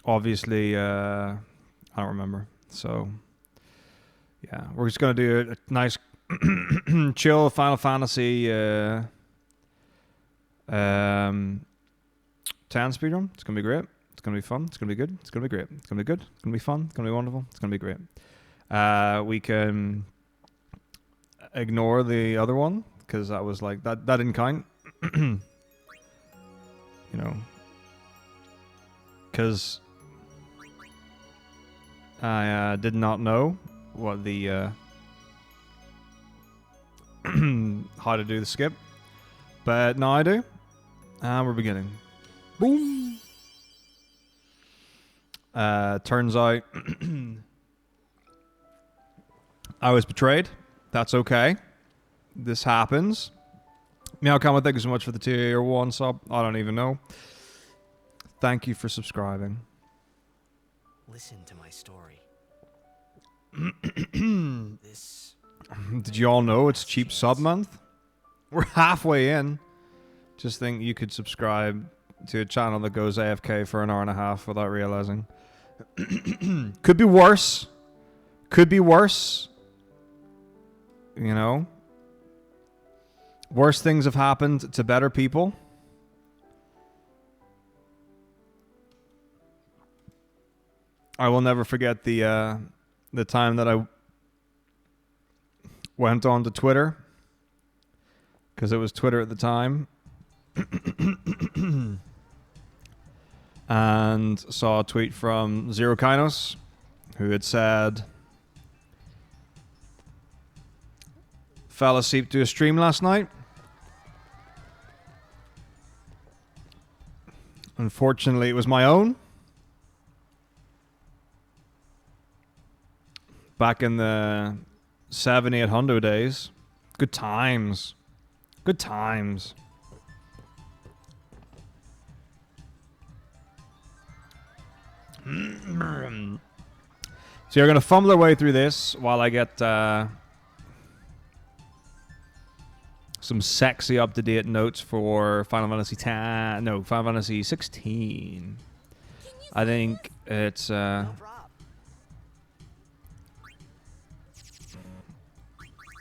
obviously, I don't remember. So, yeah, we're just gonna do a nice, chill Final Fantasy 10 speedrun. It's gonna be great. It's gonna be fun. It's gonna be good. It's gonna be great. It's gonna be good. It's gonna be fun. It's gonna be wonderful. It's gonna be great. We can ignore the other one because that was like that didn't count. You know, because I did not know what the how to do the skip, but now I do, and we're beginning. Boom. Turns out I was betrayed. That's okay. This happens. Meow Kama, thank you so much for the tier 1 sub. I don't even know. Thank you for subscribing. Listen to my story. This. Did you all know it's cheap sub month? We're halfway in. Just think you could subscribe to a channel that goes AFK for an hour and a half without realizing. Could be worse. Could be worse. You know? Worse things have happened to better people. I will never forget the time that I went on to Twitter, because it was Twitter at the time, and saw a tweet from Zero Kainos, who had said, "Fell asleep to a stream last night. Unfortunately, it was my own. Back in the 7-800 days. Good times. Good times." So you're going to fumble our way through this while I get some sexy up-to-date notes for Final Fantasy 10. No, Final Fantasy 16. I think it's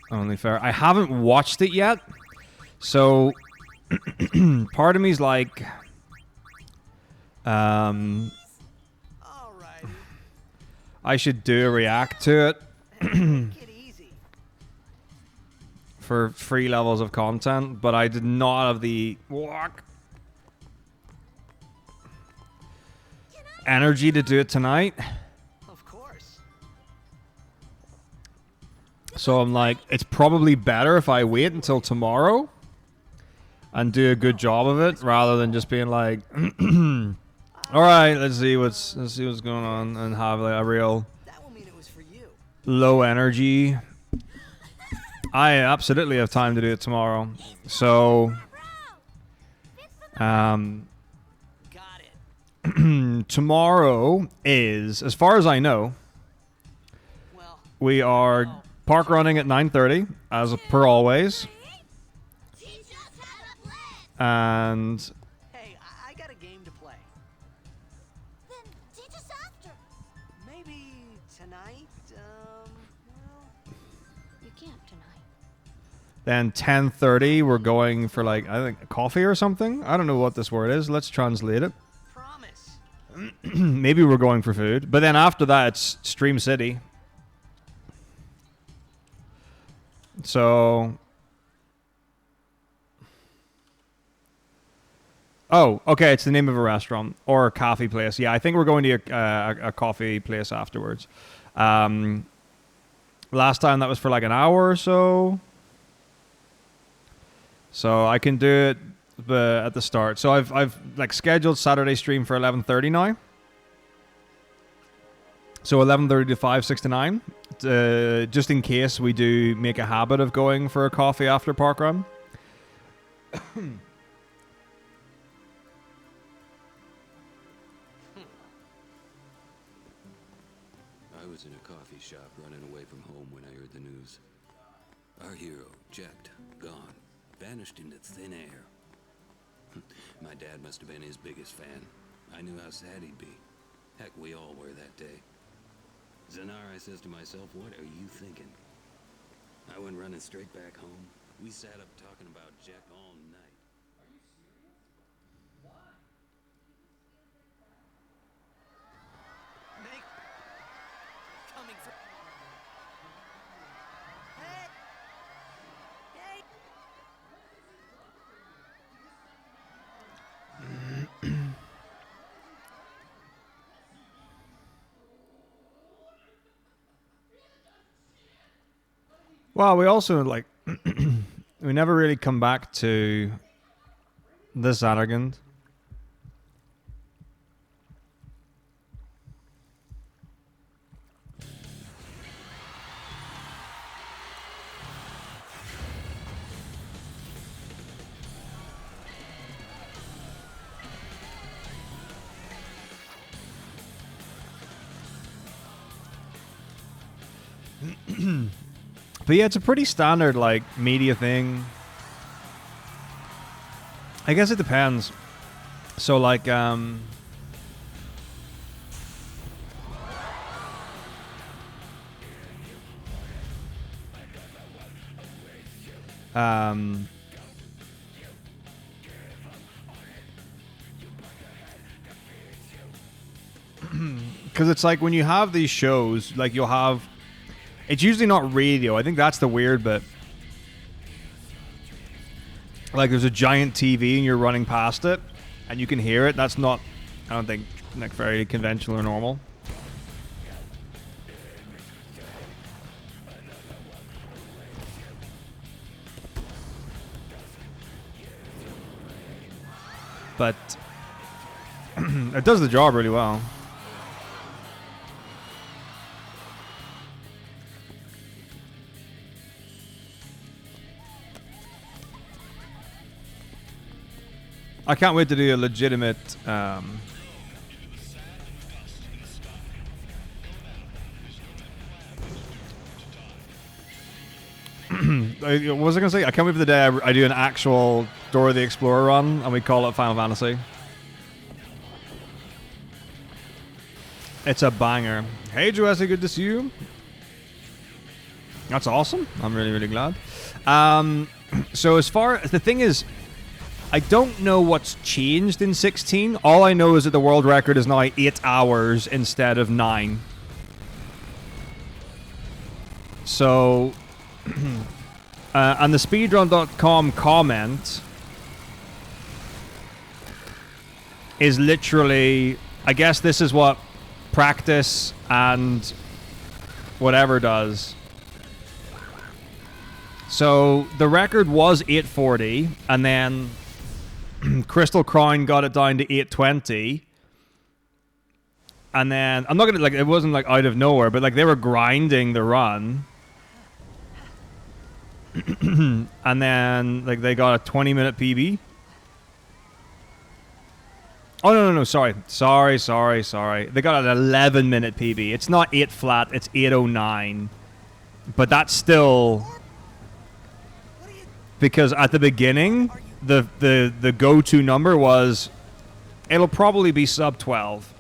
only fair. I haven't watched it yet, so part of me's like, I should do a react to it for 3 levels of content, but I did not have the energy to do it tonight. Of course. So I'm like, it's probably better if I wait until tomorrow and do a good job of it, rather than just being like, all right, let's see what's going on, and have like a real low energy. I absolutely have time to do it tomorrow. So, tomorrow is, as far as I know, we are park running at 9:30, as per always. And hey, I got a game to play. Then teach us after. Maybe tonight. You can't tonight. then 10:30, we're going for like, I think, coffee or something. I don't know what this word is. Let's translate it. Promise. Maybe we're going for food. But then after that, it's Stream City. So, oh, okay, it's the name of a restaurant or a coffee place. Yeah, I think we're going to a coffee place afterwards. Last time that was for like an hour or so. So I can do it at the start. So I've like scheduled Saturday stream for 11:30 now. So 11:30 to 5, 6 to 9. Just in case we do make a habit of going for a coffee after parkrun. I was in a coffee shop running away from home when I heard the news. Our hero, Jecht, gone, vanished into thin air. My dad must have been his biggest fan. I knew how sad he'd be. Heck, we all were that day. Zanar, I says to myself, what are you thinking? I went running straight back home. We sat up talking about Jack all night. Make coming for. Hey! Hey! Well, we also like we never really come back to the Zanarkand. But yeah, it's a pretty standard like media thing. I guess it depends. So like um because it's like when you have these shows, like you'll have, it's usually not radio. I think that's the weird bit. Like there's a giant TV and you're running past it and you can hear it. That's not, I don't think, like very conventional or normal. But it does the job really well. I can't wait to do a legitimate what was I gonna say? I can't wait for the day I do an actual Dora the Explorer run and we call it Final Fantasy. It's a banger. Hey Joesse, good to see you. That's awesome. I'm really, really glad. So as far as the thing is, I don't know what's changed in 16. All I know is that the world record is now 8 hours instead of 9. So, and the speedrun.com comment is literally, I guess this is what practice and whatever does. So the record was 840, and then Crystal Crown got it down to 820. And then, I'm not gonna, like, it wasn't like out of nowhere, but like they were grinding the run. And then, like, they got a 20-minute PB. Oh, no, sorry. They got an 11-minute PB. It's not 8 flat, it's 809. But that's still, because at the beginning, the go-to number was, it'll probably be sub 12.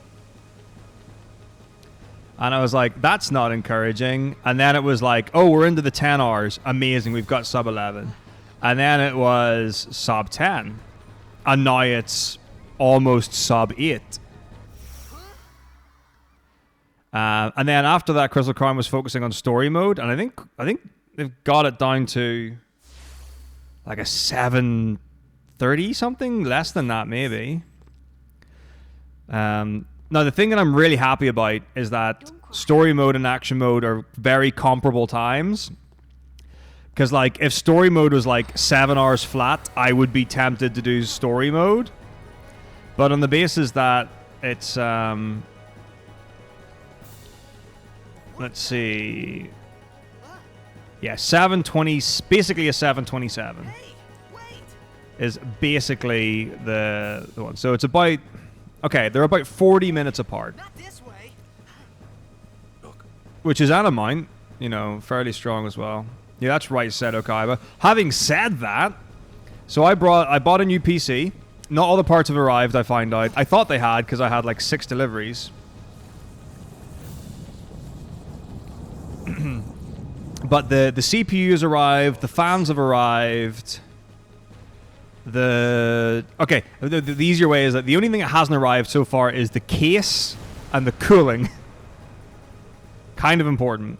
And I was like, that's not encouraging. And then it was like, oh, we're into the 10 hours. Amazing, we've got sub 11. And then it was sub 10. And now it's almost sub 8. And then after that, Crystal Crown was focusing on story mode. And I think they've got it down to like a 730 something, less than that maybe. Now, the thing that I'm really happy about is that story mode and action mode are very comparable times. Because, like, if story mode was, like, 7 hours flat, I would be tempted to do story mode. But on the basis that it's, let's see. Yeah, 720, basically a 727 is basically the one. So it's about, okay, they're about 40 minutes apart. Not this way. Which is Animine, you know, fairly strong as well. Yeah, that's right, Seto Kaiba. Having said that, so I bought a new PC. Not all the parts have arrived, I find out. I thought they had, because I had like 6 deliveries. But the CPU's arrived, the fans have arrived. The easier way is that the only thing that hasn't arrived so far is the case and the cooling. Kind of important.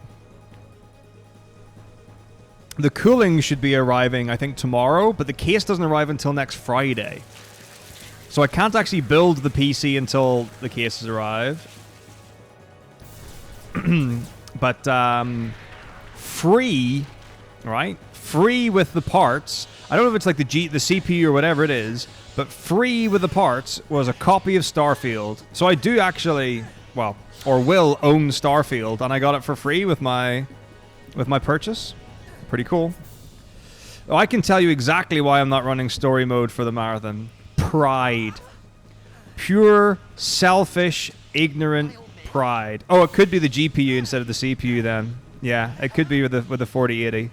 The cooling should be arriving, I think, tomorrow, but the case doesn't arrive until next Friday. So I can't actually build the PC until the cases arrive. But free, right? Free with the parts. I don't know if it's like the CPU or whatever it is, but free with the parts was a copy of Starfield. So I do actually, well, or will own Starfield, and I got it for free with my purchase. Pretty cool. Oh, I can tell you exactly why I'm not running story mode for the marathon. Pride. Pure, selfish, ignorant pride. Oh, it could be the GPU instead of the CPU then. Yeah, it could be with the 4080.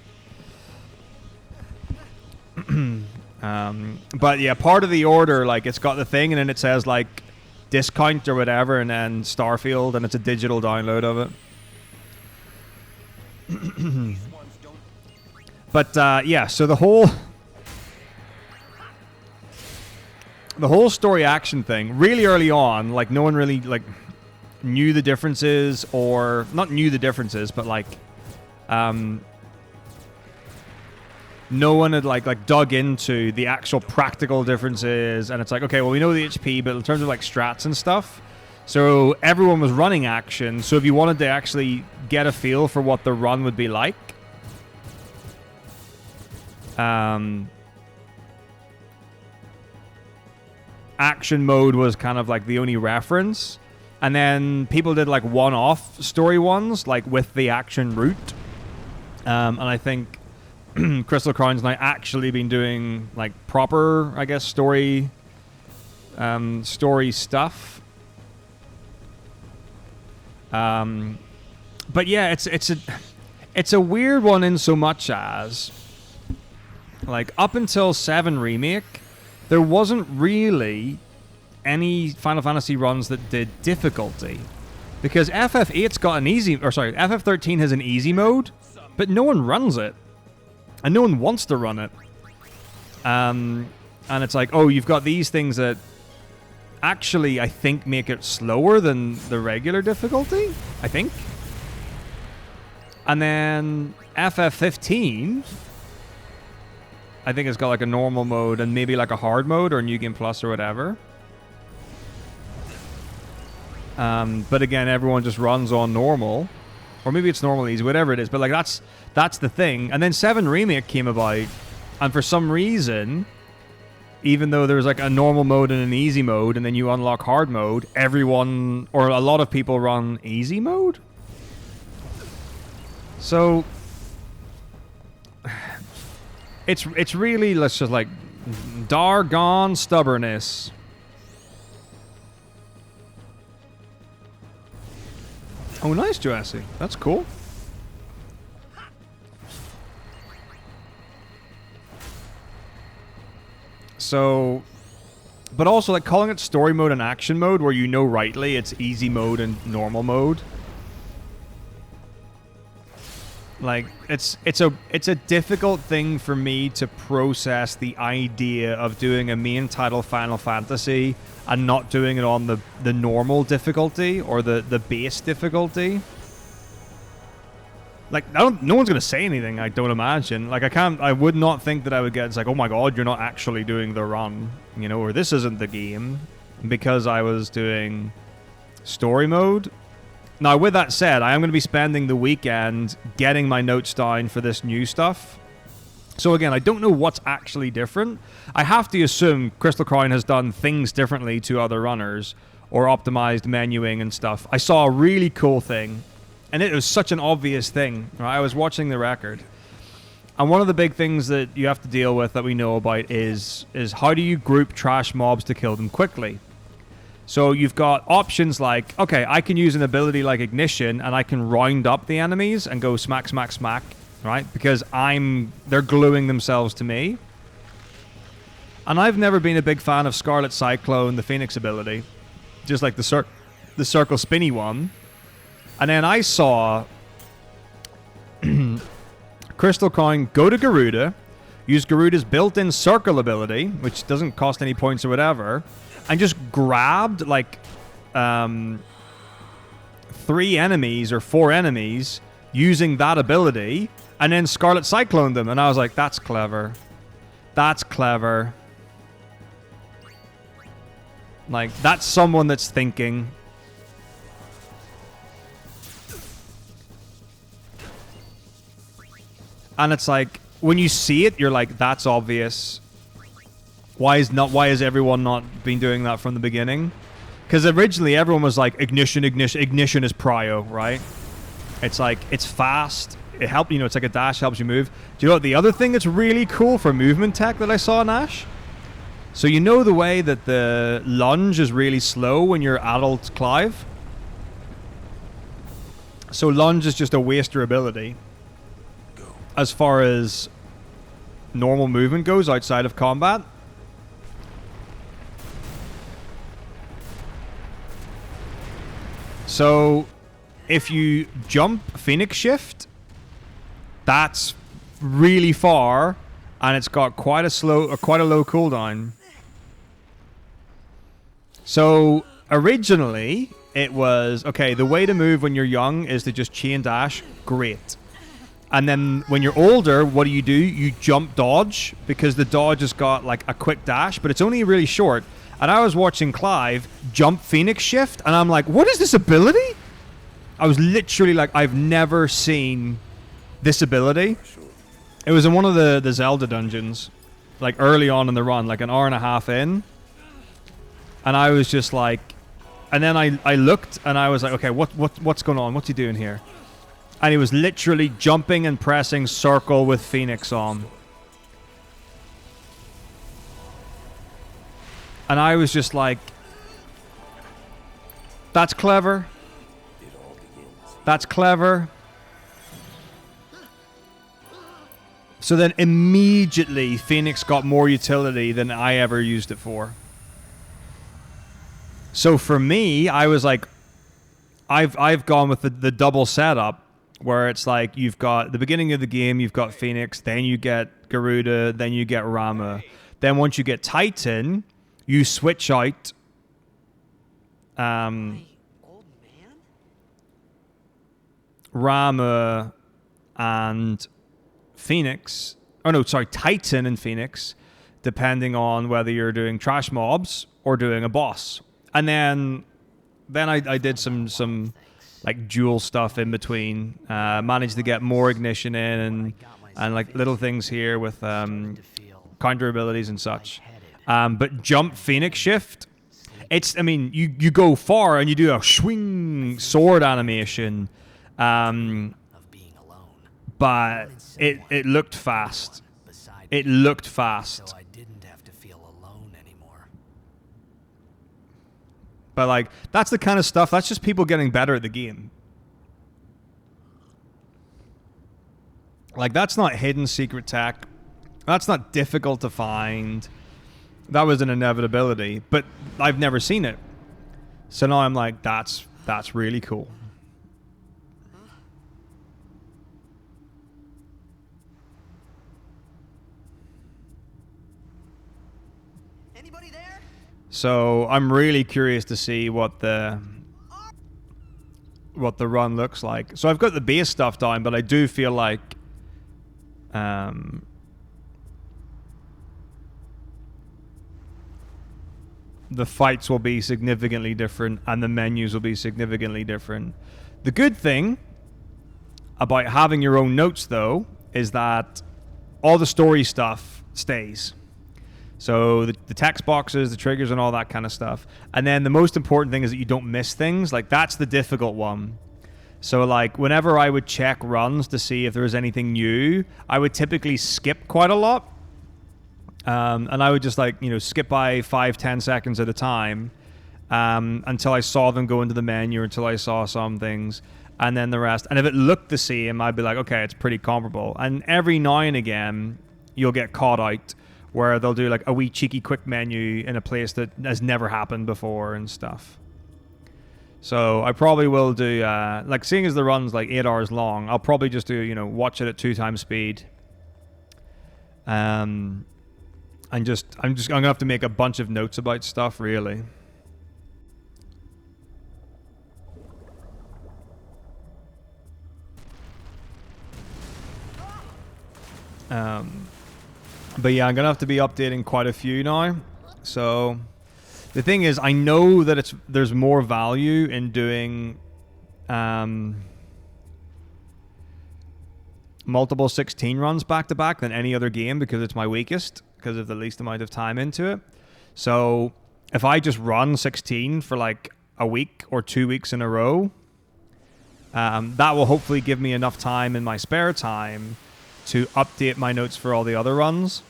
But yeah, part of the order, like, it's got the thing, and then it says, like, discount or whatever, and then Starfield, and it's a digital download of it. But yeah, so the whole story action thing, really early on, like, no one really, like, knew the differences, or not knew the differences, but like no one had like dug into the actual practical differences. And it's like, okay, well, we know the HP, but in terms of like strats and stuff, so everyone was running action. So if you wanted to actually get a feel for what the run would be like, action mode was kind of like the only reference. And then people did like one-off story ones, like with the action route. And I think Crystal Crown's now actually been doing like proper, I guess, story stuff. But yeah, it's a weird one in so much as, like, up until 7 Remake, there wasn't really any Final Fantasy runs that did difficulty, because FF8's got an easy, or sorry, FF13 has an easy mode, but no one runs it, and no one wants to run it. And it's like, oh, you've got these things that actually, I think, make it slower than the regular difficulty, I think. And then FF15, I think it's got like a normal mode and maybe like a hard mode or New Game Plus or whatever. But again, everyone just runs on normal, or maybe it's normal easy, whatever it is. But like that's the thing. And then 7 Remake came about, and for some reason, even though there's like a normal mode and an easy mode, and then you unlock hard mode, everyone or a lot of people run easy mode. So it's really, let's just like, dargon stubbornness. Oh, nice, Jurassic. That's cool. So, but also, like, calling it story mode and action mode, where you know rightly it's easy mode and normal mode. Like, it's a difficult thing for me to process the idea of doing a main title Final Fantasy and not doing it on the normal difficulty or the base difficulty. Like, no one's gonna say anything, I don't imagine. Like, I would not think that I would get, it's like, oh my god, you're not actually doing the run, you know, or this isn't the game, because I was doing story mode. Now, with that said, I am going to be spending the weekend getting my notes down for this new stuff. So again, I don't know what's actually different. I have to assume Crystal Crown has done things differently to other runners, or optimized menuing and stuff. I saw a really cool thing, and it was such an obvious thing. Right? I was watching the record, and one of the big things that you have to deal with that we know about is how do you group trash mobs to kill them quickly? So you've got options like, okay, I can use an ability like Ignition, and I can round up the enemies and go smack, smack, smack, right? Because they're gluing themselves to me. And I've never been a big fan of Scarlet Cyclone, the Phoenix ability, just like the circle spinny one. And then I saw Crystal Coin, go to Garuda, use Garuda's built-in circle ability, which doesn't cost any points or whatever, and just grabbed like 3 enemies or 4 enemies using that ability, and then Scarlet Cycloned them. And I was like, that's clever. That's clever. Like, that's someone that's thinking. And it's like, when you see it, you're like, that's obvious. Why is everyone not been doing that from the beginning? Because originally everyone was like, ignition is prio, right? It's like, it's fast. It helps, you know, it's like a dash, helps you move. Do you know what the other thing that's really cool for movement tech that I saw in Ash? So you know the way that the lunge is really slow when you're adult Clive? So lunge is just a waster ability as far as normal movement goes outside of combat. So if you jump Phoenix Shift, that's really far, and it's got quite a low cooldown. So originally it was, okay, the way to move when you're young is to just chain dash. Great. And then when you're older, what do? You jump dodge, because the dodge has got like a quick dash, but it's only really short. And I was watching Clive jump Phoenix Shift, and I'm like, what is this ability? I was literally like, I've never seen this ability. It was in one of the Zelda dungeons, like early on in the run, like an hour and a half in. And I was just like, and then I looked and I was like, okay, what's going on? What's he doing here? And he was literally jumping and pressing circle with Phoenix on. And I was just like, that's clever. That's clever. So then immediately Phoenix got more utility than I ever used it for. So for me, I was like, I've gone with the double setup, where it's like you've got the beginning of the game, you've got Phoenix, then you get Garuda, then you get Rama. Then once you get Titan, you switch out My old man? Rama and Phoenix. Oh no, sorry, Titan and Phoenix, depending on whether you're doing trash mobs or doing a boss. And then I did some like dual stuff in between. Managed to get more ignition in and like little things here with counter abilities and such. But jump Phoenix Shift, it's, I mean, you go far and you do a swing sword animation, but it looked fast. It looked fast. So I didn't have to feel alone anymore. But like, that's the kind of stuff, that's just people getting better at the game. Like, that's not hidden secret tech. That's not difficult to find. That was an inevitability, but I've never seen it. So now I'm like, that's really cool. Anybody there? So I'm really curious to see what the run looks like. So I've got the base stuff down, but I do feel like the fights will be significantly different and the menus will be significantly different. The good thing about having your own notes, though, is that all the story stuff stays. So the text boxes, the triggers, and all that kind of stuff. And then the most important thing is that you don't miss things. Like, that's the difficult one. So, like, whenever I would check runs to see if there was anything new, I would typically skip quite a lot. And I would just, like, you know, skip by 5-10 seconds at a time until I saw them go into the menu, until I saw some things, and then the rest. And if it looked the same, I'd be like, okay, it's pretty comparable. And every now and again, you'll get caught out where they'll do, like, a wee cheeky quick menu in a place that has never happened before and stuff. So I probably will do, like, seeing as the run's like 8 hours long, I'll probably just do, watch it at 2 times speed. And I'm gonna have to make a bunch of notes about stuff, really. But yeah, I'm gonna have to be updating quite a few now. So the thing is, I know that there's more value in doing multiple 16 runs back to back than any other game, because it's my weakest, because of the least amount of time into it. So if I just run 16 for like a week or 2 weeks in a row, that will hopefully give me enough time in my spare time to update my notes for all the other runs.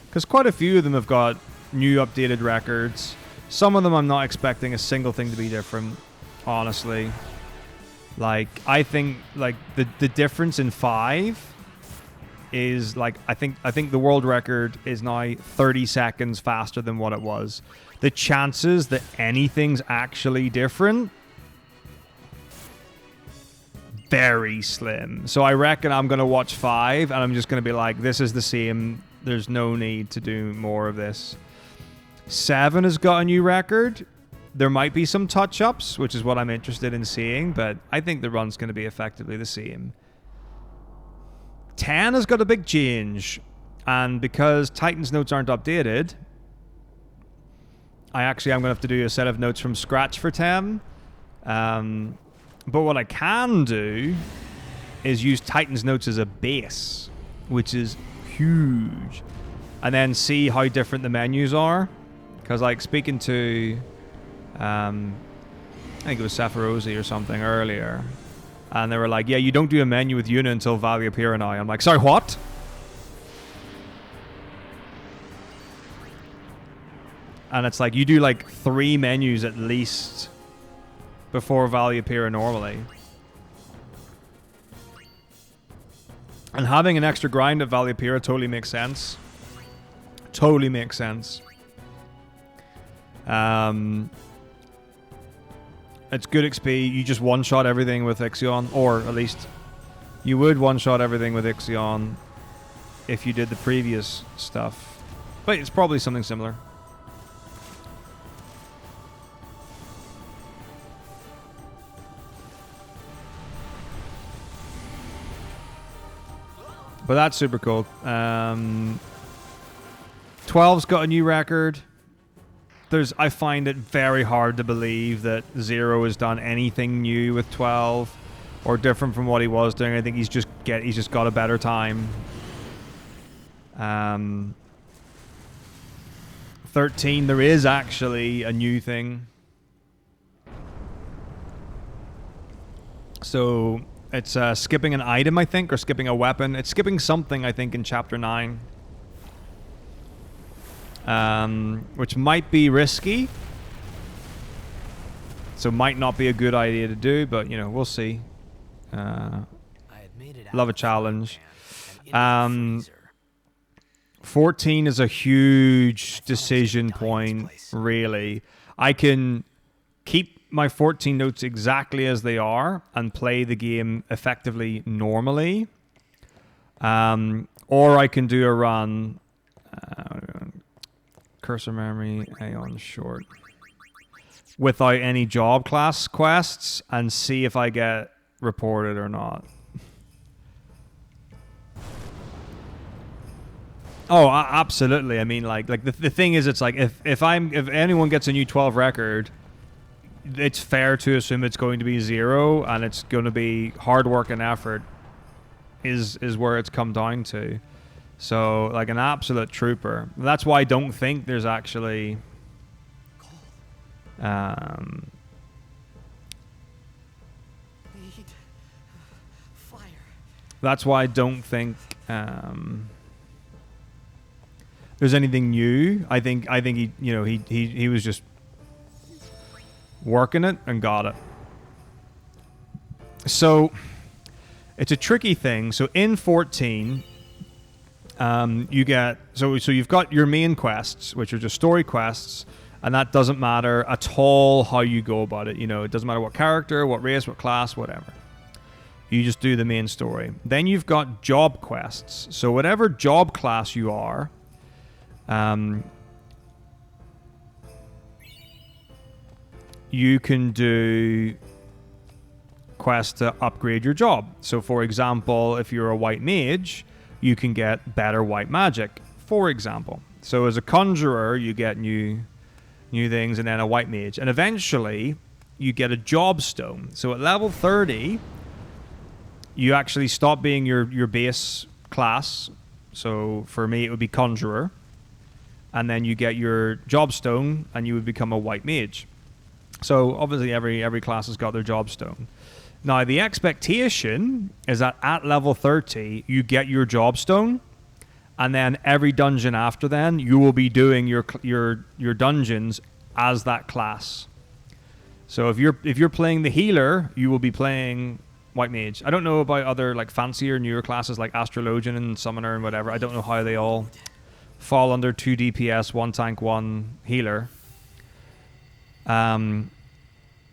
Because quite a few of them have got new updated records. Some of them I'm not expecting a single thing to be different, honestly. Like, I think like the difference in 5 is like, I think the world record is now 30 seconds faster than what it was. The chances that anything's actually different, very slim. So I reckon I'm going to watch 5 and I'm just going to be like, this is the same. There's no need to do more of this. 7 has got a new record. There might be some touch-ups, which is what I'm interested in seeing, but I think the run's going to be effectively the same. 10 has got a big change, and because Titan's notes aren't updated, I'm going to have to do a set of notes from scratch for 10. But what I can do is use Titan's notes as a base, which is huge, and then see how different the menus are. Because, like, speaking to I think it was Sephirothi or something earlier, and they were like, yeah, you don't do a menu with Yuna until Valia Piranai. I'm like, sorry, what? And it's like, you do like 3 menus at least before Valia Pira normally. And having an extra grind at Valia Pira totally makes sense. Totally makes sense. It's good XP. You just one-shot everything with Ixion, or at least you would one-shot everything with Ixion if you did the previous stuff. But it's probably something similar. But that's super cool. 12's got a new record. I find it very hard to believe that Zero has done anything new with 12 or different from what he was doing. I think he's just got a better time. 13, there is actually a new thing. So it's skipping an item, I think, or skipping a weapon. It's skipping something, I think, in Chapter 9. Which might be risky. So might not be a good idea to do, but, we'll see. Love a challenge. 14 is a huge decision point, really. I can keep my 14 notes exactly as they are and play the game effectively normally. Or I can do a run... Cursor memory, Aeon short, without any job class quests and see if I get reported or not. Oh, absolutely. I mean, like the thing is, it's like if anyone gets a new 12 record, it's fair to assume it's going to be 0, and it's going to be hard work and effort is where it's come down to. So, like, an absolute trooper. That's why I don't think there's actually... Need fire. That's why I don't think there's anything new. I think he, he was just working it and got it. So, it's a tricky thing. So, in 14... you get so you've got your main quests, which are just story quests, And that doesn't matter at all how you go about it. You know, it doesn't matter what character, what race, what class, whatever. You just do the main story. Then you've got job quests. So whatever job class you are, you can do quests to upgrade your job. So for example, if you're a white mage, you can get better white magic, for example. So as a conjurer, you get new things, and then a white mage. And eventually, you get a job stone. So at level 30, you actually stop being your base class. So for me, it would be conjurer. And then you get your job stone, and you would become a white mage. So obviously, every class has got their job stone. Now, the expectation is that at level 30, you get your job stone, and then every dungeon after then, you will be doing your dungeons as that class. So if you're playing the healer, you will be playing white mage. I don't know about other like fancier newer classes like astrologian and summoner and whatever. I don't know how they all fall under 2 DPS, 1 tank, 1 healer.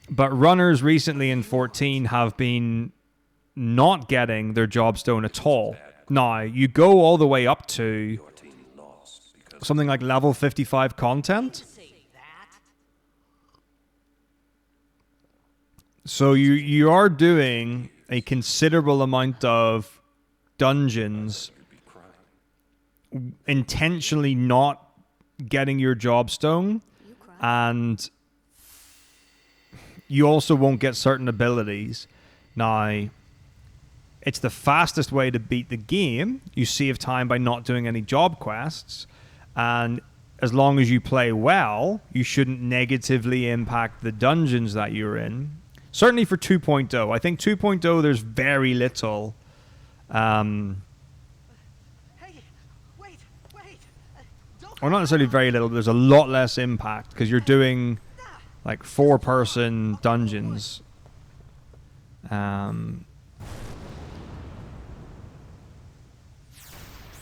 But runners recently in 14 have been not getting their job stone at all. Now, you go all the way up to something like level 55 content. So you are doing a considerable amount of dungeons intentionally not getting your job stone, and you also won't get certain abilities. Now, it's the fastest way to beat the game. You save time by not doing any job quests, and as long as you play well, you shouldn't negatively impact the dungeons that you're in. Certainly for 2.0. I think 2.0 there's very little. Hey, wait. Or not necessarily very little, but there's a lot less impact because you're doing like 4-person dungeons.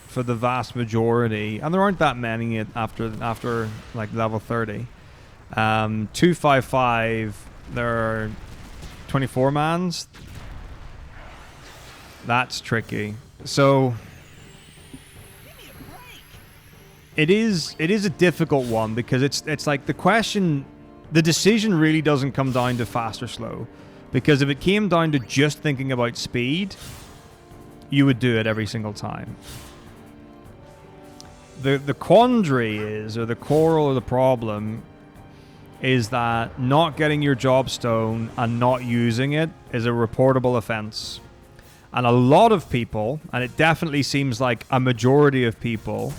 For the vast majority, and there aren't that many after like level 30. 255, there are 24 mans. That's tricky. So it is a difficult one because it's like the decision really doesn't come down to fast or slow, because if it came down to just thinking about speed, you would do it every single time. The quandary is, or the quarrel or the problem is that not getting your job stone and not using it is a reportable offense. And a lot of people, and it definitely seems like a majority of people,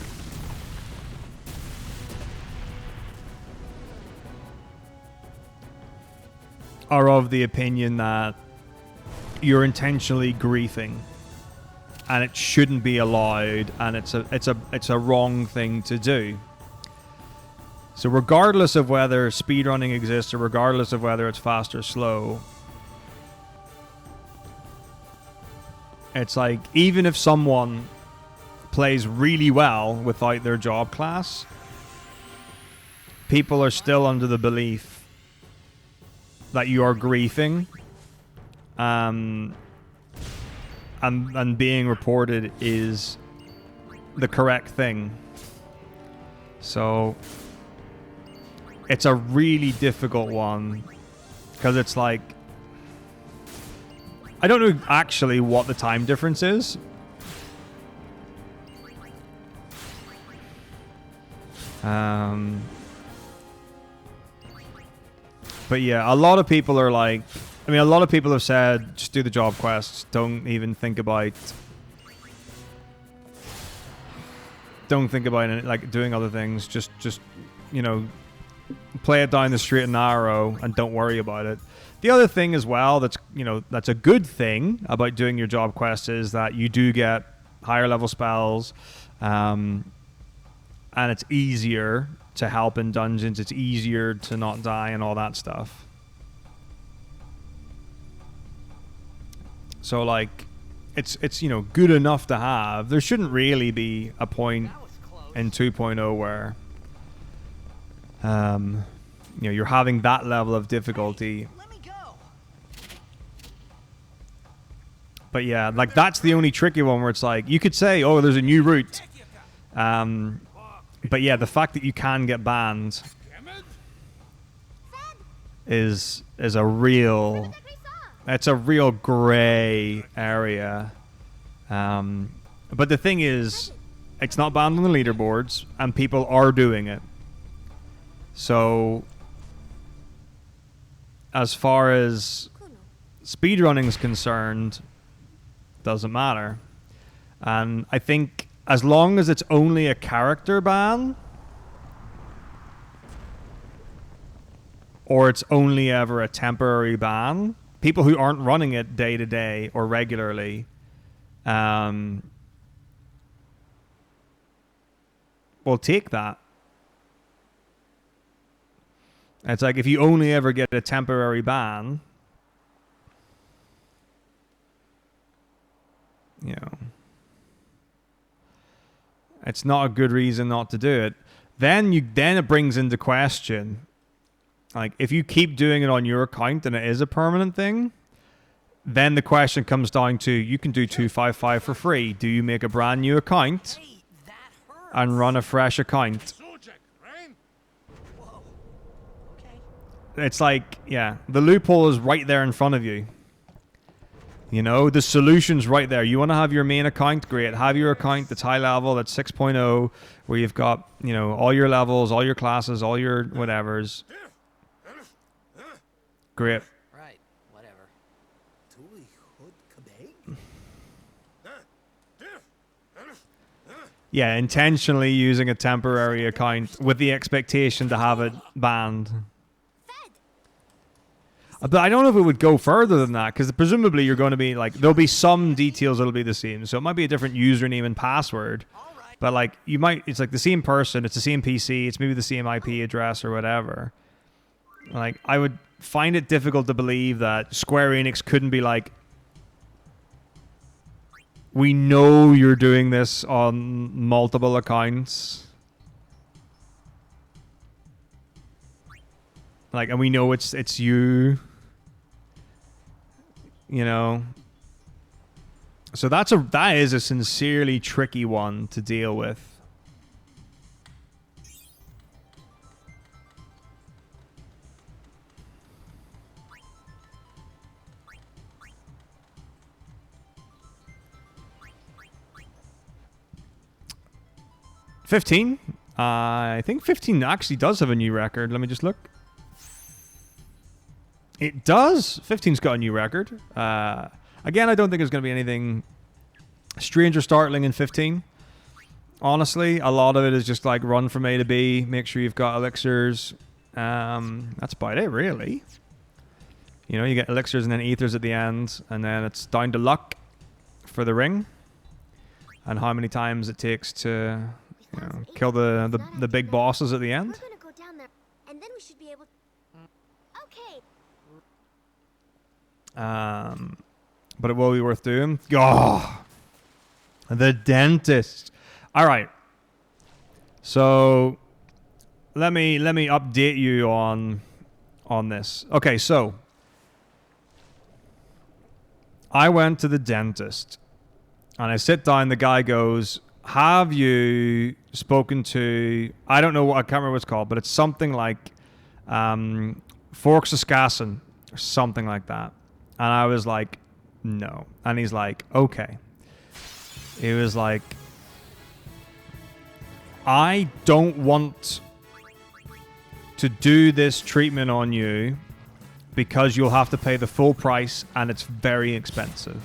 are of the opinion that you're intentionally griefing and it shouldn't be allowed, and it's a wrong thing to do. So regardless of whether speedrunning exists or regardless of whether it's fast or slow, it's like even if someone plays really well without their job class, people are still under the belief that you are griefing, and being reported is the correct thing. So it's a really difficult one because it's like, I don't know actually what the time difference is. But yeah, a lot of people are like, I mean, a lot of people have said, just do the job quests. Don't even think about it, like doing other things. Just you know, play it down the straight and narrow and don't worry about it. The other thing as well that's a good thing about doing your job quest is that you do get higher level spells, and it's easier to help in dungeons. It's easier to not die and all that stuff. So like, it's good enough to have. There shouldn't really be a point in 2.0 where You're having that level of difficulty. Let me go. But yeah, like that's the only tricky one where it's like you could say, oh, there's a new route. But yeah, the fact that you can get banned is a real, it's a real gray area. But the thing is, it's not banned on the leaderboards, and people are doing it. So, as far as speedrunning is concerned, doesn't matter. And I think as long as it's only a character ban, or it's only ever a temporary ban, people who aren't running it day to day or regularly, will take that. It's like if you only ever get a temporary ban, it's not a good reason not to do it. Then it brings into question, like if you keep doing it on your account and it is a permanent thing, then the question comes down to, you can do 255 for free. Do you make a brand new account and run a fresh account? It's like, yeah, the loophole is right there in front of you. The solution's right there. You want to have your main account? Great. Have your account that's high level, that's 6.0, where you've got, all your levels, all your classes, all your whatevers. Great. Right, whatever. Yeah, intentionally using a temporary account with the expectation to have it banned. But I don't know if it would go further than that, because presumably you're going to be like, there'll be some details that'll be the same. So it might be a different username and password. But like, it's like the same person, it's the same PC, it's maybe the same IP address or whatever. Like, I would find it difficult to believe that Square Enix couldn't be like, we know you're doing this on multiple accounts. Like, and we know it's you. So that is a sincerely tricky one to deal with. $15. I think 15 actually does have a new record. Let me just look. It does. 15's got a new record. Again, I don't think there's going to be anything strange or startling in 15. Honestly, a lot of it is just like run from A to B. Make sure you've got elixirs. That's about it, really. You get elixirs and then ethers at the end. And then it's down to luck for the ring. And how many times it takes to kill the big bosses at the end. We're gonna go down there, and then we should be able. Okay. But it will be worth doing. Oh, the dentist. All right. So let me update you on this. Okay, so I went to the dentist and I sit down. The guy goes, "Have you spoken to?" I don't know what, I can't remember what it's called, but it's something like Forksascassin or something like that. And I was like, no. And he's like, okay. He was like, I don't want to do this treatment on you because you'll have to pay the full price and it's very expensive.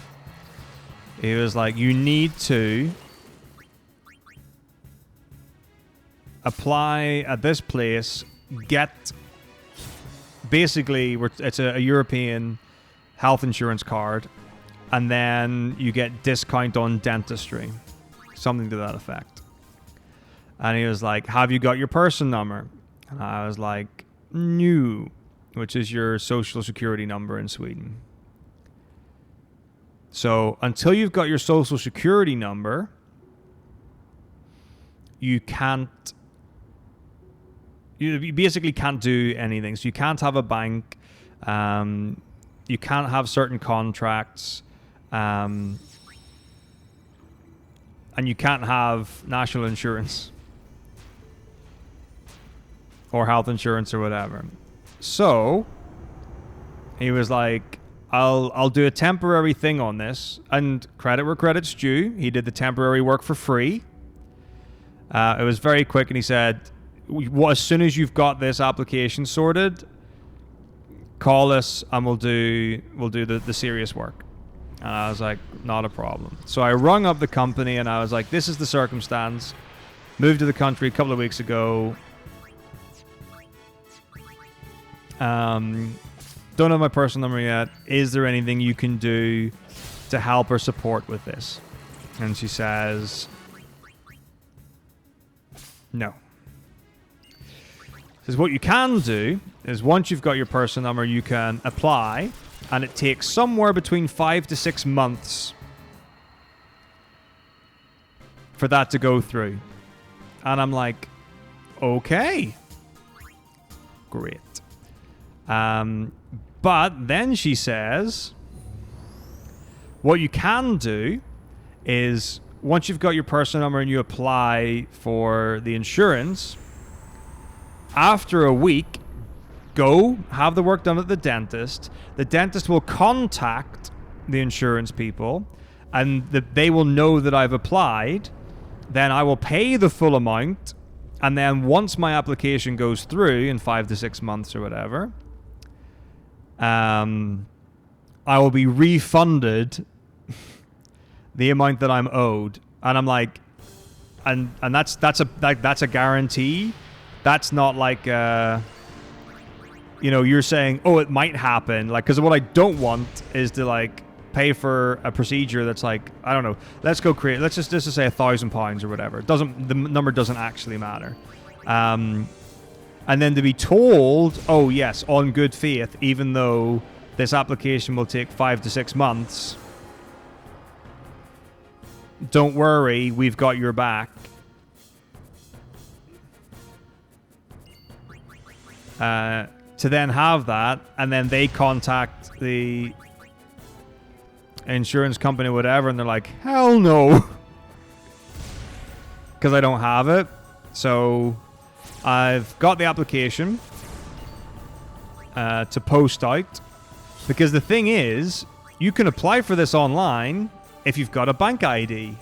He was like, you need to apply at this place, get basically, it's a European health insurance card, and then you get discount on dentistry, something to that effect. And he was like, have you got your person number? And I was like, no, which is your social security number in Sweden. So until you've got your social security number, you can't you basically can't do anything. So you can't have a bank. You can't have certain contracts. And you can't have national insurance or health insurance or whatever. So he was like, I'll do a temporary thing on this, and credit where credit's due. He did the temporary work for free. It was very quick, and he said, as soon as you've got this application sorted, call us and we'll do the serious work. And I was like, not a problem. So I rung up the company and I was like, this is the circumstance. Moved to the country a couple of weeks ago. Don't have my personal number yet. Is there anything you can do to help or support with this? And she says, no. Says what you can do is once you've got your personal number, you can apply, and it takes somewhere between 5 to 6 months for that to go through. And I'm like, okay, great. But then she says, what you can do is once you've got your personal number and you apply for the insurance, after a week, go have the work done at the dentist. The dentist will contact the insurance people and they will know that I've applied. Then I will pay the full amount. And then once my application goes through in 5 to 6 months or whatever, I will be refunded the amount that I'm owed. And I'm like, and that's a guarantee. That's not like, you're saying, oh, it might happen. Like, because what I don't want is to like pay for a procedure that's like, I don't know. Let's just say £1,000 or whatever. The number doesn't actually matter. And then to be told, oh yes, on good faith, even though this application will take 5 to 6 months, don't worry, we've got your back. To then have that, and then they contact the insurance company or whatever, and they're like, hell no. Because I don't have it. So I've got the application to post out. Because the thing is, you can apply for this online if you've got a bank ID.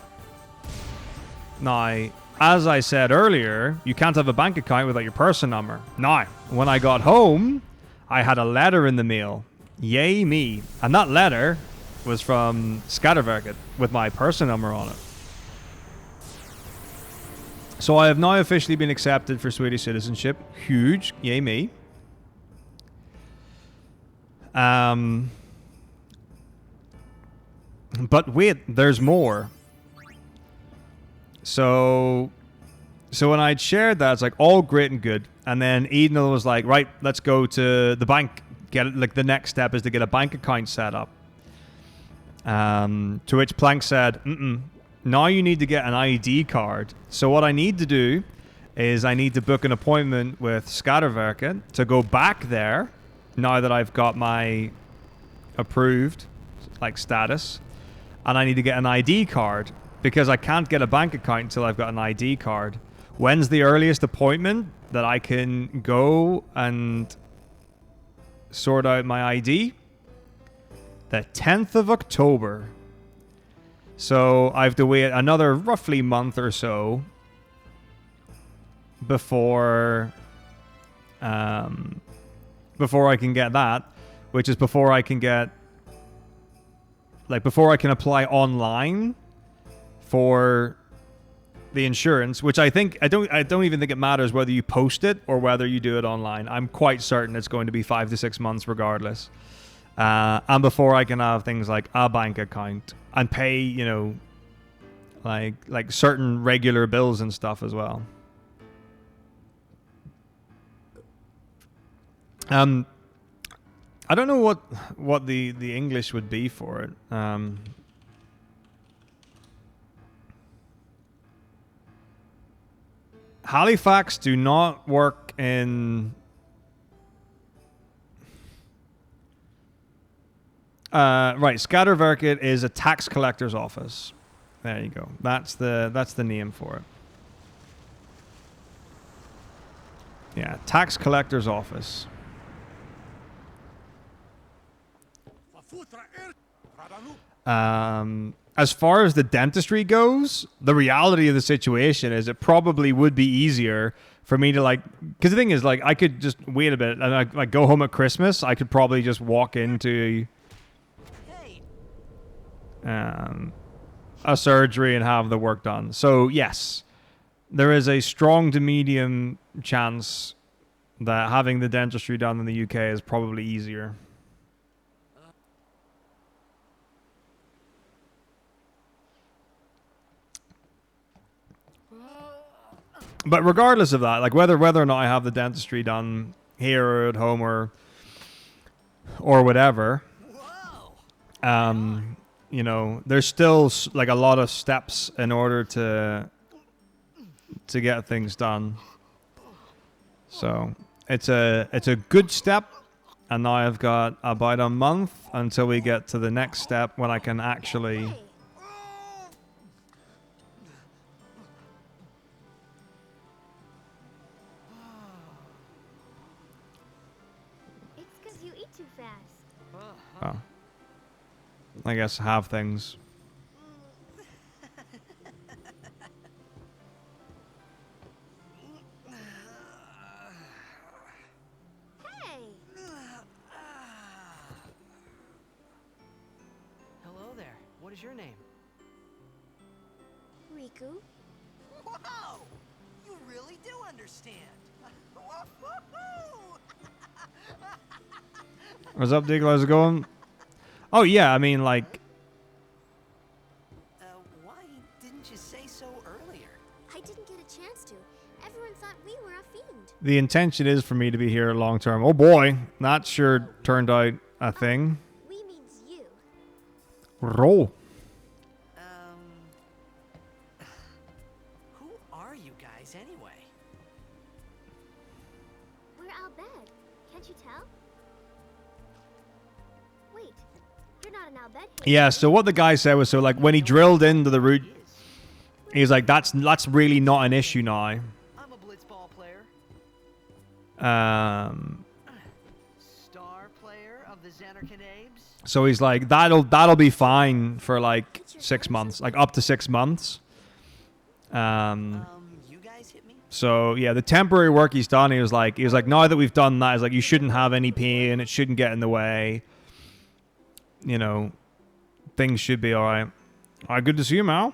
Now, as I said earlier, you can't have a bank account without your personal number. Now, when I got home, I had a letter in the mail. Yay me. And that letter was from Skatteverket with my personal number on it. So I have now officially been accepted for Swedish citizenship. Huge. Yay me. But wait, there's more. So when I'd shared that, it's like all great and good. And then Eden was like, right, let's go to the bank. Get it. Like the next step is to get a bank account set up. To which Plank said, now you need to get an ID card. So what I need to do is I need to book an appointment with Skatteverket to go back there now that I've got my approved status. And I need to get an ID card because I can't get a bank account until I've got an ID card. When's the earliest appointment that I can go and sort out my ID? The 10th of October. So I have to wait another roughly month or so before I can get that, which is before I can get before I can apply online for the insurance, which I don't even think it matters whether you post it or whether you do it online. I'm quite certain it's going to be 5 to 6 months regardless. And before I can have things like a bank account and pay, like certain regular bills and stuff as well. I don't know what the English would be for it. Halifax do not work in... right, Skatterverket is a tax collector's office. There you go. That's the name for it. Yeah, tax collector's office. As far as the dentistry goes, the reality of the situation is it probably would be easier for me to like, because the thing is like I could just wait a bit and I like go home at Christmas. I could probably just walk into a surgery and have the work done. So yes, there is a strong to medium chance that having the dentistry done in the UK is probably easier. But regardless of that, like whether or not I have the dentistry done here or at home or whatever, you know, there's still like a lot of steps in order to get things done. So it's a good step, and now I've got about a month until we get to the next step when I can actually. Hey, it's because you eat too fast. Oh, I guess have things. Hey, Hello there. What is your name? Riku. Wow! You really do understand. Woo-hoo-hoo! What's up, Diggle? How's it going? Oh yeah, I mean like Why didn't you say so earlier? I didn't get a chance to. Everyone thought we were a fiend. the intention is for me to be here long term. Oh boy, that sure turned out a thing. We means you. Roll. Who are you guys anyway? We're Albed. Can't you tell? Wait, you're not an Albed. Yeah, so what the guy said was, so like when he drilled into the root, he was like, that's really not an issue now. I'm a blitzball player, star player of the Xanarkanabes. So he's like, that'll be fine for like 6 months, like up to 6 months. You guys hit me? So yeah, the temporary work he's done, he was like, now that we've done that, he's like, you shouldn't have any pain, it shouldn't get in the way. You know, things should be all right. All right, good to see you, Mal.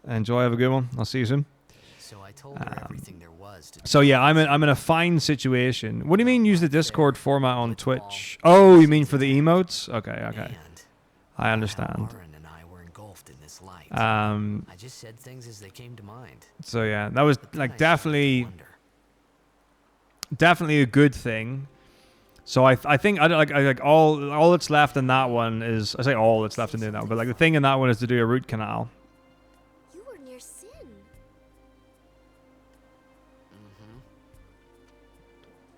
Enjoy, have a good one. I'll see you soon. So I told her everything there was to. So yeah, I'm in a fine situation. What do you mean use the Discord format on Twitch? Oh, you mean for the emotes? Okay. And I understand. Warren and I were engulfed in this light. I just said things as they came to mind. So yeah, that was But then like I started to wonder. definitely a good thing. So I think I like all that's left in that one is, I say all that's left in that one, but like the thing in that one is to do a root canal. You were near Sin.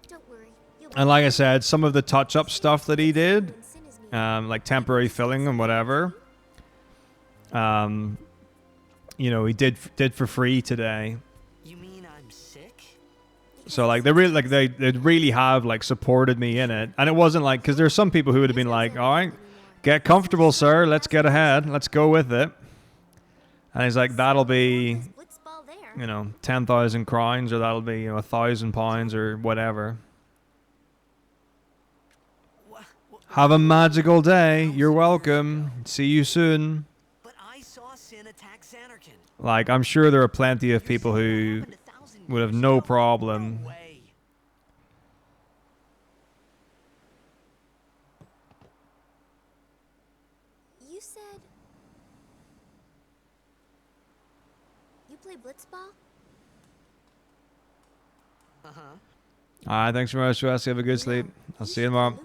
Don't worry. You'll be And like I said, some of the touch-up stuff that he did, when Sin is near. like temporary filling and whatever, you know, he did for free today. You mean I'm sick? So like they really have like supported me in it, and it wasn't like, because there's some people who would have been like, all right, get comfortable, sir, let's get ahead, let's go with it. And he's like, that'll be, Blitzball there. you know, 10,000 crowns, or that'll be, you know, £1,000 or whatever. Have a magical day. You're welcome. See you soon. But I saw Sin attack Xanarkin. Like, I'm sure there are plenty of people who Happened 1,000 would have years no ago. problem. No way. You said you play Blitzball? All right, thanks very much, Wes. Have a good sleep. I'll see you tomorrow. Luca.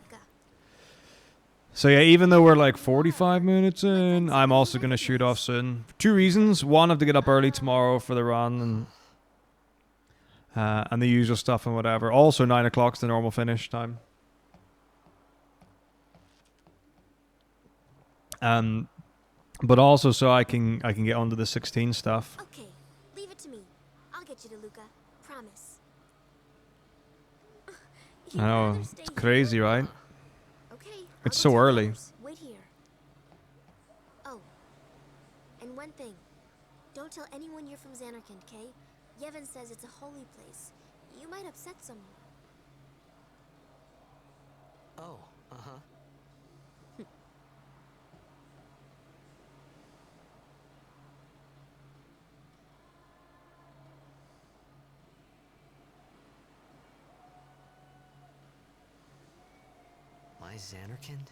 So yeah, even though we're like 45 minutes in, I'm also going to shoot off soon. For 2 reasons. One, I have to get up early tomorrow for the run and the usual stuff and whatever. Also, 9 o'clock's the normal finish time. But also so I can get onto the 16 stuff. Okay, leave it to me. I'll get you to Luca. Promise. I know, it's crazy, right? Okay. It's I'll so go tell early. others. Wait here. Oh, and one thing. Don't tell anyone you're from Xanarkand, okay? Yevon says it's a holy place. You might upset someone. Oh, uh-huh. My Xanarkand?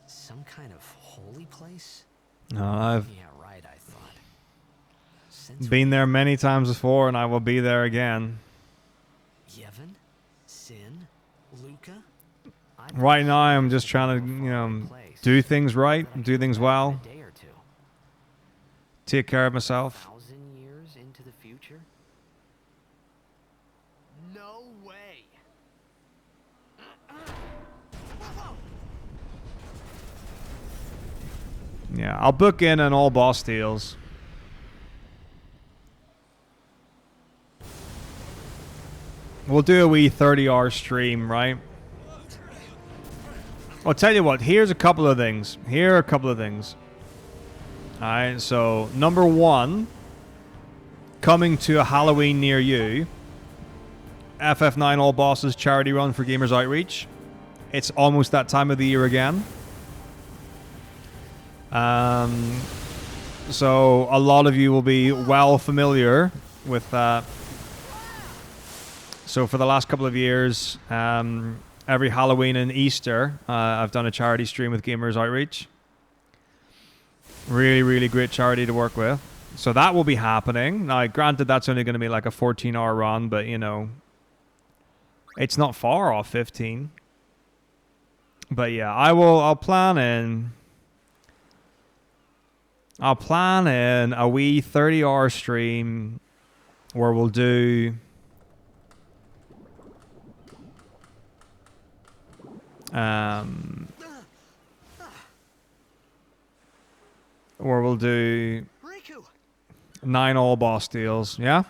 Some kind of holy place? No, I've Yeah, right, I thought. Since been there many times before, and I will be there again. Yevon? Sin? Luca? Right now, I'm just trying to, you know, do things right, do things well, A day or two. take care of myself. 1,000 years into the future? No way. Yeah, I'll book in on all boss deals. We'll do a wee 30-hour stream, right? I'll tell you what, here's a couple of things. Here are a couple of things. Alright, so number 1, coming to a Halloween near you, FF9 All Bosses charity run for Gamers Outreach. It's almost that time of the year again. So a lot of you will be well familiar with that. So for the last couple of years, every Halloween and Easter, I've done a charity stream with Gamers Outreach. Really, really great charity to work with. So that will be happening. Now, granted, that's only going to be like a 14-hour run, but, you know, it's not far off 15. But yeah, I'll plan in a wee 30-hour stream where we'll do Riku! 9 all boss deals, yeah?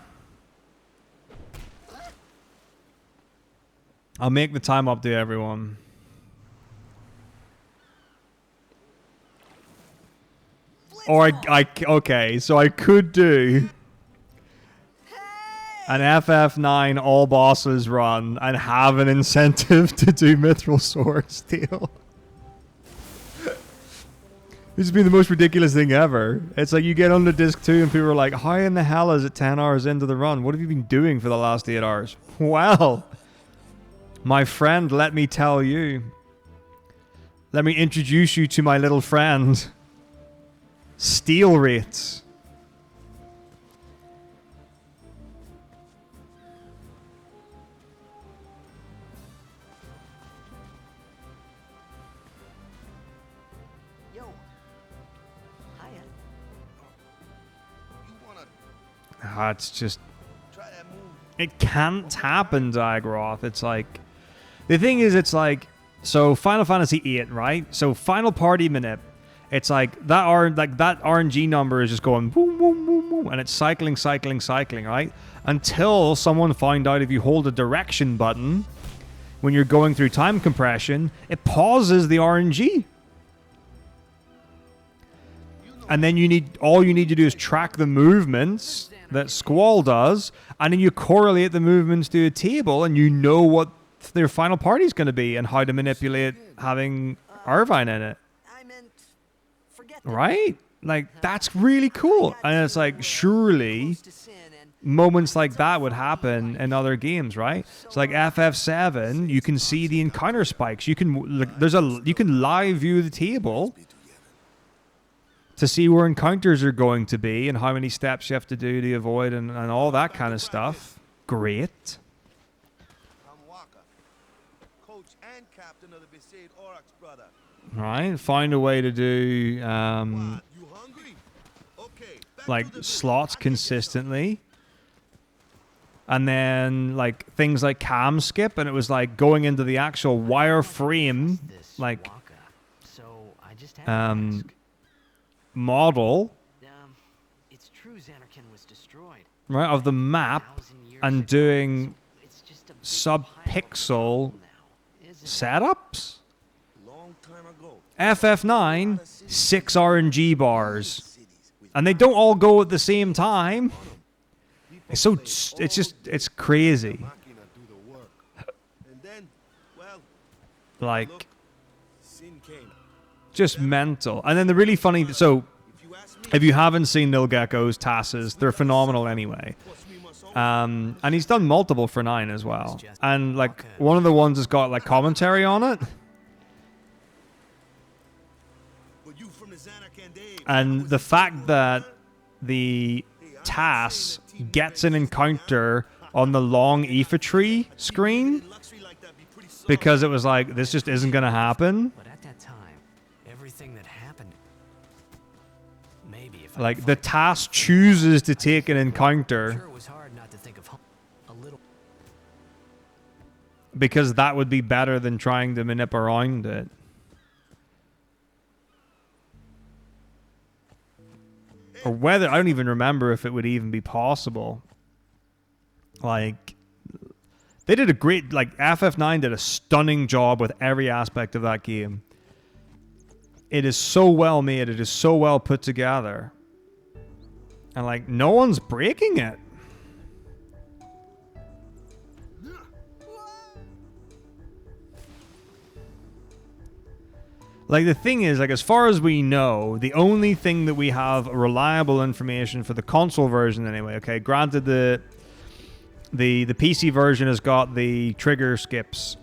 I'll make the time up to everyone. Or okay, so I could do an FF9 all bosses run and have an incentive to do Mithril Sword steal. This has been the most ridiculous thing ever. It's like you get on the disc 2 and people are like, how in the hell is it 10 hours into the run? What have you been doing for the last 8 hours? Well, my friend, let me tell you. Let me introduce you to my little friend. Steal rates. Yo. Hiya. You wanna It's just... try that move? It can't happen, Dagroth. It's like... The thing is, it's like... So, Final Fantasy VIII, right? So, Final Party Manip. It's like that RNG number is just going boom, boom, boom, boom, and it's cycling, right? Until someone found out if you hold a direction button when you're going through time compression, it pauses the RNG. And then all you need to do is track the movements that Squall does, and then you correlate the movements to a table, and you know what their final party is going to be and how to manipulate having Irvine in it. I meant, forget that. Right? Like, that's really cool. And it's like, surely moments like that would happen in other games, right? It's like FF7, you can see the encounter spikes. You can you can live view the table to see where encounters are going to be and how many steps you have to do to avoid and all that kind of stuff. Great. I'm Waka, coach and captain of the Besaid Aurochs, brother. right? Find a way to do You hungry? Okay. back like to the slots business. I can get consistently. And then like things like cam skip, and it was like going into the actual wireframe This like Waka, so I just had to um ask. model, It's true Xanarkand was destroyed. right, of the map 1,000 years and ago, doing so it's just a big sub-pixel pile now, isn't it? setups. long time ago. FF9, 6 RNG bars. Cities with And they don't all go at the same time. people It's so, play it's just, all it's day. crazy. Machina do the work. And then, well, Like, look, sin came. just mental. And then the really funny, so If you ask me, if you haven't seen Nil Gecko's TASes, they're phenomenal anyway. plus we must always And he's done multiple for 9 as well. And like one of the ones has got like commentary on it. but you from the Xanarkand days. And the fact that the TAS gets an encounter on the long Aoife tree screen Luxury like that be pretty soft. because it was like, this just isn't going to happen. But at that time, everything that happened. Maybe if Like the TAS chooses to take an encounter sure it was hard not to think of a little. because that would be better than trying to manip around it. Or whether, I don't even remember if it would even be possible. Like, they did a great, like, FF9 did a stunning job with every aspect of that game. It is so well made, it is so well put together. And, like, no one's breaking it. Like, the thing is, like, as far as we know, the only thing that we have reliable information for the console version anyway, okay, granted the PC version has got the trigger skips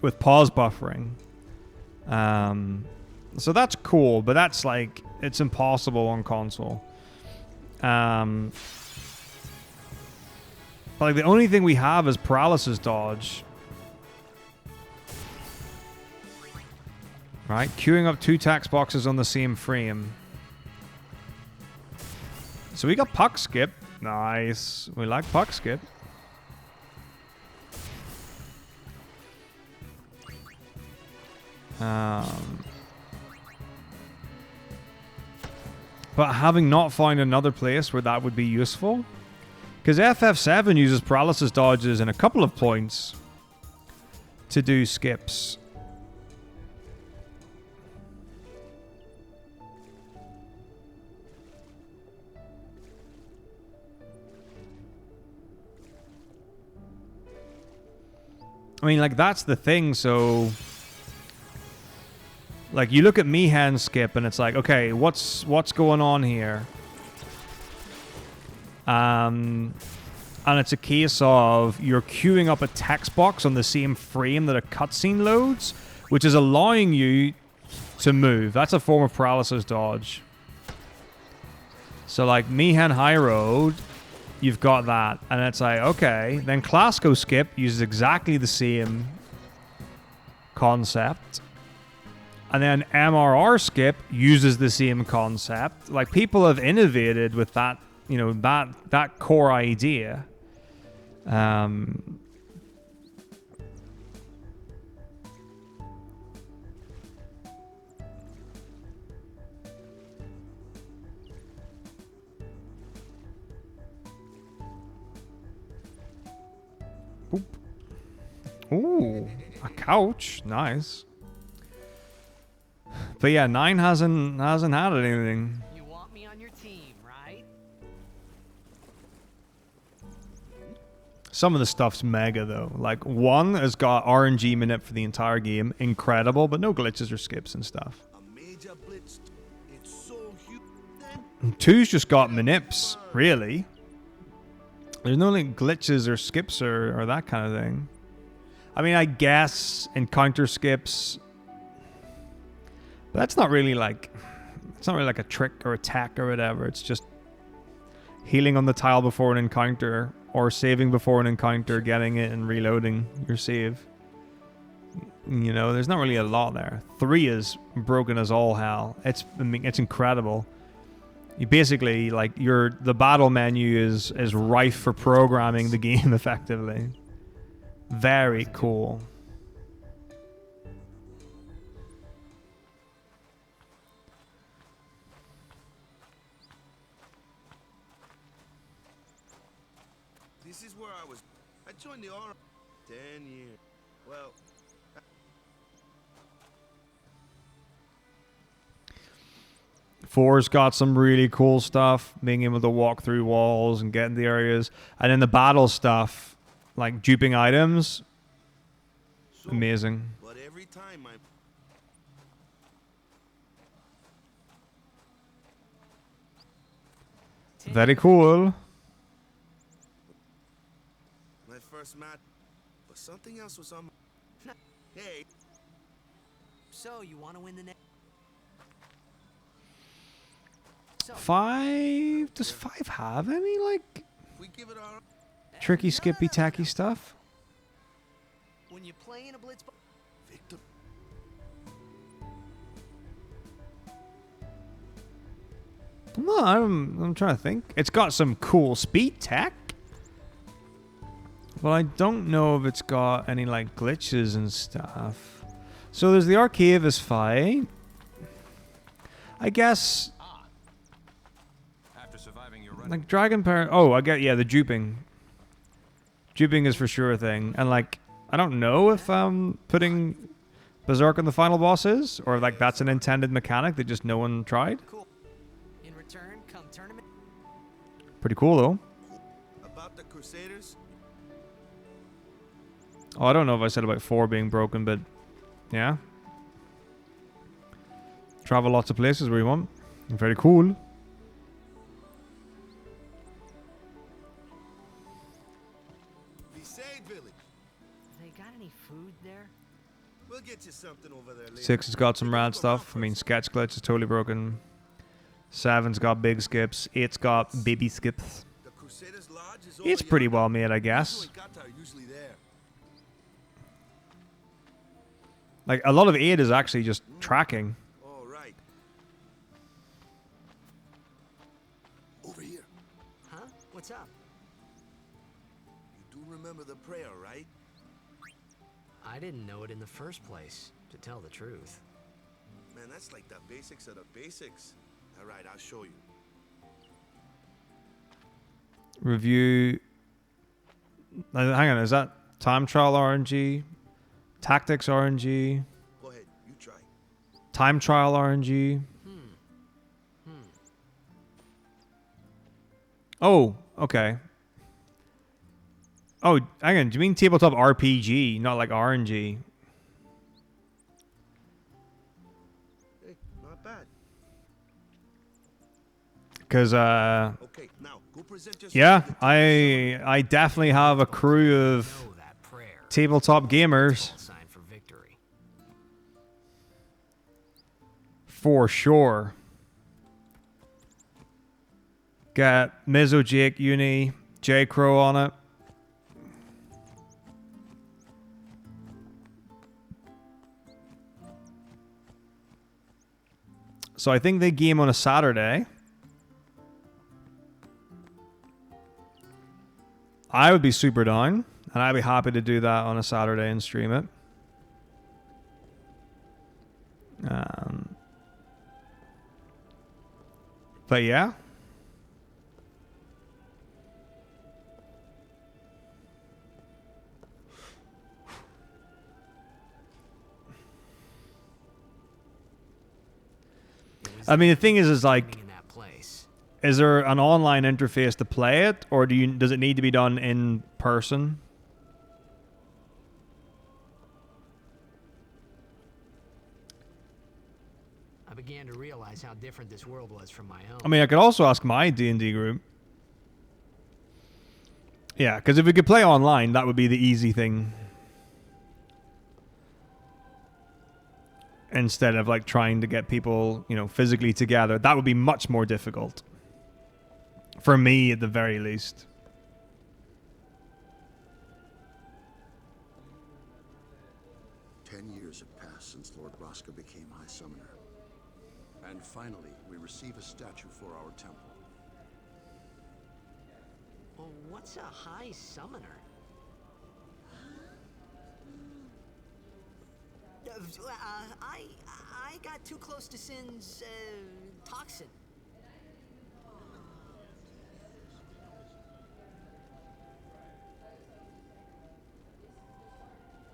with pause buffering. So that's cool, but that's like, it's impossible on console. But like, the only thing we have is paralysis dodge. Right, queuing up 2 tax boxes on the same frame. So we got puck skip. Nice. We like puck skip. But having not found another place where that would be useful, because FF7 uses paralysis dodges in a couple of points to do skips. I mean, like, that's the thing, so... Like, you look at Mihan skip, and it's like, okay, what's going on here? And it's a case of you're queuing up a text box on the same frame that a cutscene loads, which is allowing you to move. That's a form of paralysis dodge. So, like, Mihan High Road... You've got that, and it's like, okay. Then Classico Skip uses exactly the same concept. And then MRR Skip uses the same concept. Like, people have innovated with that, you know, that core idea. Ooh, a couch, nice. But yeah, 9 hasn't had anything. You want me on your team, right? Some of the stuff's mega though. Like 1 has got RNG manip for the entire game, incredible, but no glitches or skips and stuff. A major blitz. It's so huge. Then And 2's just got manips, really. There's no like glitches or skips or that kind of thing. I mean, I guess encounter skips, but that's not really like, it's not really like a trick or attack or whatever. It's just healing on the tile before an encounter or saving before an encounter, getting it and reloading your save. You know, there's not really a lot there. 3 is broken as all hell. I mean, it's incredible. You basically, like, the battle menu is rife for programming the game effectively. Very cool. This is where I was. I joined the army 10 years. Well, 4's got some really cool stuff, being able to walk through walls and get in the areas. And then the battle stuff, like duping items, so, amazing. but every time Very cool. my first match, but something else was on my... Hey, So, you want to win the next? So, 5? Does 5 have any, like, we give it our... tricky, skippy, tacky stuff? when you play in a blitz... Victor. No, I'm trying to think. It's got some cool speed tech. But I don't know if it's got any, like, glitches and stuff. So there's the Arcavis fight. I guess, After surviving your run, like, Dragon Power... Oh, I get, yeah, the duping. Duping is for sure a thing. And, like, I don't know if putting Berserk on the final boss is, or, like, that's an intended mechanic that just no one tried. Cool. In return, come tournament... Pretty cool, though. About the Crusaders? Oh, I don't know if I said about 4 being broken, but yeah. Travel lots of places where you want. Very cool. Besaid Village. They got any food there? We'll get you something over there later. 6 has got some rad stuff. I mean, Sketch Glitch is totally broken. 7's got big skips. 8's got baby skips. The Crusaders Lodge is over It's pretty yonder. well made, I You guess. and Kata are usually there. Like, a lot of 8 is actually just tracking. All right. Over here. Huh? What's up? You do remember the prayer, right? I didn't know it in the first place, to tell the truth. Man, that's like the basics of the basics. All right, I'll show you. Review. Hang on, is that time trial RNG? Tactics RNG? Go ahead, you try. Time trial RNG? Oh, okay. Oh, hang on. Do you mean tabletop RPG, not like RNG? Hey, not bad. Because, Okay, now go present yourself. yeah, to the I definitely have a crew of Know that prayer. tabletop gamers Sign for victory. for sure. Got Mizzo, Jake, Uni, J Crow on it. So I think they game on a Saturday. I would be super down, and I'd be happy to do that on a Saturday and stream it. But yeah. I mean, the thing is like, In that place. is there an online interface to play it, or does it need to be done in person? I began to realize how different this world was from my own. I mean, I could also ask my D&D group. Yeah, because if we could play online, that would be the easy thing. Instead of like trying to get people, you know, physically together, that would be much more difficult. For me, at the very least. 10 years have passed since Lord Roska became High Summoner. And finally, we receive a statue for our temple. Well, what's a High Summoner? I got too close to Sin's, toxin.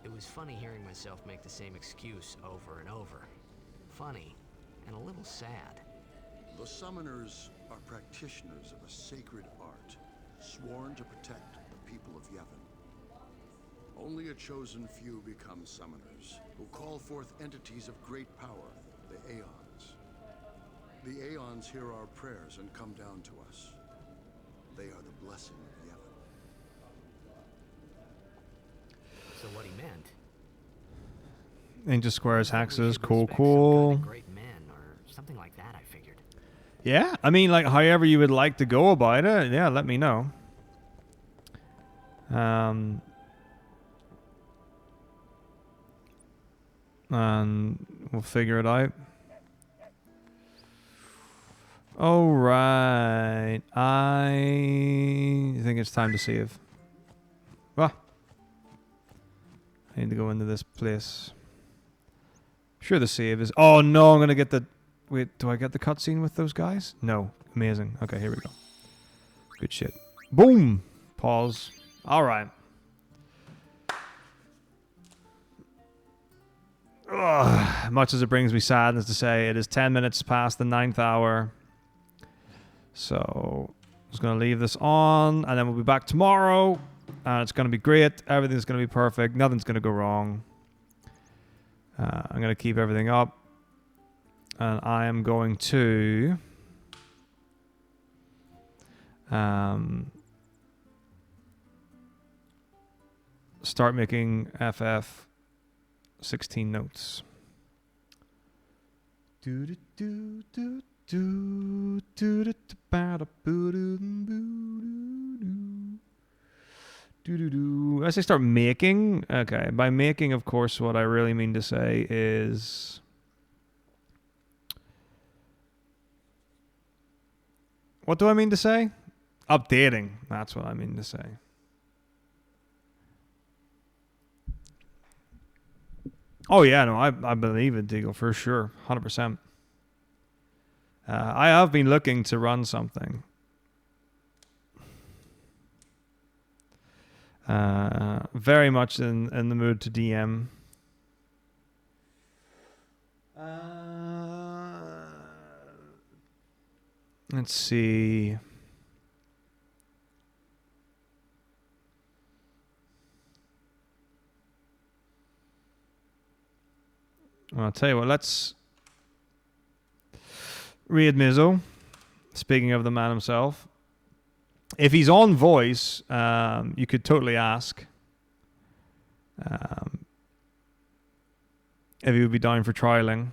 It was funny hearing myself make the same excuse over and over. Funny, and a little sad. The Summoners are practitioners of a sacred art, sworn to protect the people of Yevon. Only a chosen few become Summoners, who call forth entities of great power, the Aeons. The Aeons hear our prayers and come down to us. They are the blessing of Yevon. So what he meant... Ninja squares, we hexes, should cool, respect some cool. kind of great men, or something like that, I figured. Yeah, I mean, like, however you would like to go about it, yeah, let me know. And we'll figure it out. All right, I think it's time to save. Well, I need to go into this place. Sure, the save is... Oh, no, I'm going to get the... Wait, do I get the cutscene with those guys? No. Amazing. Okay, here we go. Good shit. Boom! Pause. All right. Ugh, much as it brings me sadness to say, it is 10 minutes past the 9th hour. So, I'm just going to leave this on, and then we'll be back tomorrow. And it's going to be great. Everything's going to be perfect. Nothing's going to go wrong. I'm going to keep everything up. And I am going to... start making FF 16 notes. As I start making, okay, by making, of course, what I really mean to say is... What do I mean to say? Updating. That's what I mean to say. Oh, yeah, no, I believe it, Deagle, for sure. 100%. I have been looking to run something. Very much in the mood to DM. Let's see. Well, I'll tell you what, let's read Mizzo. Speaking of the man himself. If he's on voice, you could totally ask if he would be down for trialing.